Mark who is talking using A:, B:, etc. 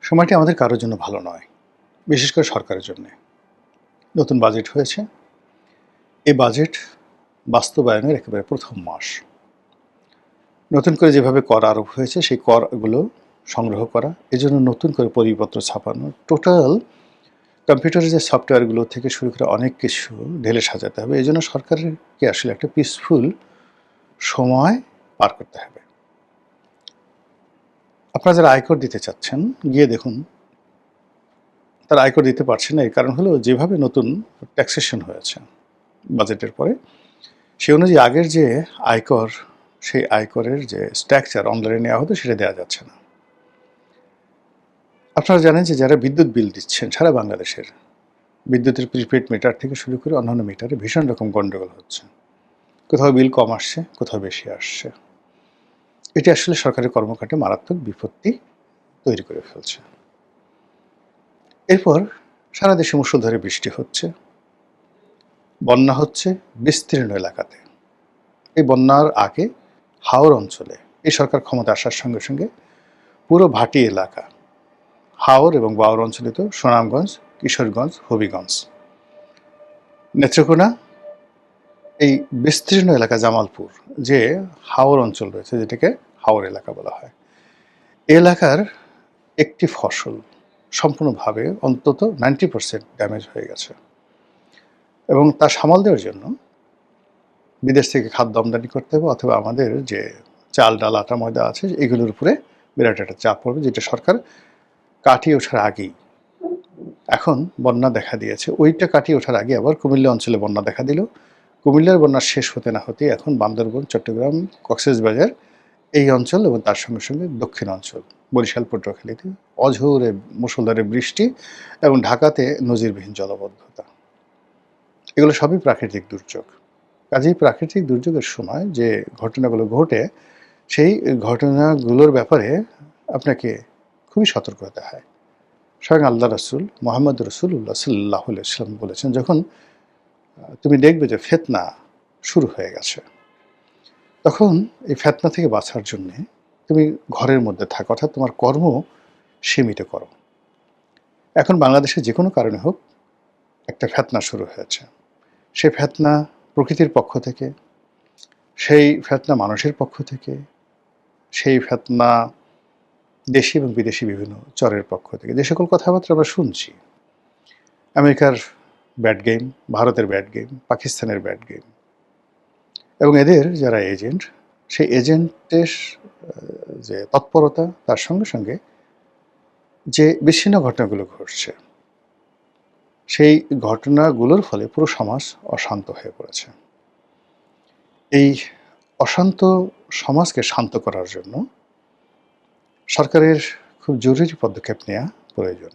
A: সময়টি আমাদের কারোর জন্য ভালো নয়, বিশেষ করে সরকারের জন্যে। নতুন বাজেট হয়েছে। এই বাজেট বাস্তবায়নের একেবারে প্রথম মাস। নতুন করে যেভাবে কর আরোপ হয়েছে সেই করগুলো সংগ্রহ করা, এজন্য নতুন করে পরিপত্র ছাপানো, টোটাল কম্পিউটারের যে সফটওয়্যারগুলো থেকে শুরু করে অনেক কিছু ঢেলে সাজাতে হবে। এজন্য সরকারকে আসলে একটা পিসফুল সময় পার করতে হবে। আপনারা যারা আয়কর দিতে চাচ্ছেন, গিয়ে দেখুন তারা আয়কর দিতে পারছে না। এর কারণ হলো যেভাবে নতুন ট্যাক্সেশন হয়েছে বাজেটের পরে, সে অনুযায়ী আগের যে আয়কর, সেই আয়করের যে স্ট্রাকচার অনলাইনে নেওয়া হতো সেটা দেওয়া যাচ্ছে না। আপনারা জানেন যে যারা বিদ্যুৎ বিল দিচ্ছেন সারা বাংলাদেশের, বিদ্যুতের প্রিপেড মিটার থেকে শুরু করে অন্যান্য মিটারে ভীষণ রকম গণ্ডগোল হচ্ছে। কোথাও বিল কম আসছে, কোথাও বেশি আসছে। এটি আসলে সরকারের কর্মকাণ্ডে মারাত্মক বিপত্তি তৈরি করে ফেলছে। এরপর সারা দেশে মুষলধারে বৃষ্টি হচ্ছে, বন্যা হচ্ছে বিস্তীর্ণ এলাকাতে। এই বন্যার আগে হাওর অঞ্চলে এই সরকার ক্ষমতা আসার সঙ্গে সঙ্গে পুরো ভাটি এলাকা, হাওর এবং বাওর অঞ্চলে তো সুনামগঞ্জ, কিশোরগঞ্জ, হবিগঞ্জ, নেত্রকোনা, এই বিস্তীর্ণ এলাকা জামালপুর যে হাওর অঞ্চল রয়েছে, যেটাকে হাওর এলাকা বলা হয়, এলাকার একটি ফসল সম্পূর্ণভাবে অন্তত 90% ড্যামেজ হয়ে গেছে। এবং তা সামাল দেওয়ার জন্য বিদেশ থেকে খাদ্য আমদানি করতে হবে, অথবা আমাদের যে চাল, ডাল, আটা, ময়দা আছে এগুলোর উপরে বিরাট একটা চাপ পড়বে, যেটা সরকার কাটিয়ে ওঠার আগেই। এখন বন্যা দেখা দিয়েছে, ওইটা কাটিয়ে ওঠার আগে আবার কুমিল্লা অঞ্চলে বন্যা দেখা দিল। কুমিল্লার বন্যা শেষ হতে না হতেই এখন বান্দরবন, চট্টগ্রাম, কক্সবাজার এই অঞ্চল এবং তার সঙ্গে সঙ্গে দক্ষিণ অঞ্চল বরিশাল, পটুয়াখালীতে অঝোরে মুষলধারে বৃষ্টি এবং ঢাকাতে নজিরবিহীন জলাবদ্ধতা। এগুলো সবই প্রাকৃতিক দুর্যোগ। কাজেই প্রাকৃতিক দুর্যোগের সময় যে ঘটনাগুলো ঘটে, সেই ঘটনাগুলোর ব্যাপারে আপনাকে খুবই সতর্ক হতে হয়। স্বয়ং আল্লাহ রাসূল মুহাম্মদ রাসূলুল্লাহ সাল্লাল্লাহু আলাইহি ওয়াসাল্লাম বলেছেন, যখন তুমি দেখবে যে ফিতনা শুরু হয়ে গেছে, তখন এই ফিতনা থেকে বাঁচার জন্যে তুমি ঘরের মধ্যে থাকো, অর্থাৎ তোমার কর্ম সীমিত করো। এখন বাংলাদেশে যে কোনো কারণে হোক একটা ফিতনা শুরু হয়েছে। সেই ফিতনা প্রকৃতির পক্ষ থেকে, সেই ফিতনা মানুষের পক্ষ থেকে, সেই ফিতনা দেশি এবং বিদেশি বিভিন্ন চরের পক্ষ থেকে, যে সকল কথাবার্তা আমরা শুনছি, আমেরিকার ব্যাড গেম, ভারতের ব্যাড গেম, পাকিস্তানের ব্যাড গেম, এবং এদের যারা এজেন্ট, সেই এজেন্টের যে তৎপরতা, তার সঙ্গে সঙ্গে যে বিচ্ছিন্ন ঘটনাগুলো ঘটছে, সেই ঘটনাগুলোর ফলে পুরো সমাজ অশান্ত হয়ে পড়েছে। এই অশান্ত সমাজকে শান্ত করার জন্য সরকারের খুব জরুরি পদক্ষেপ নেওয়া প্রয়োজন।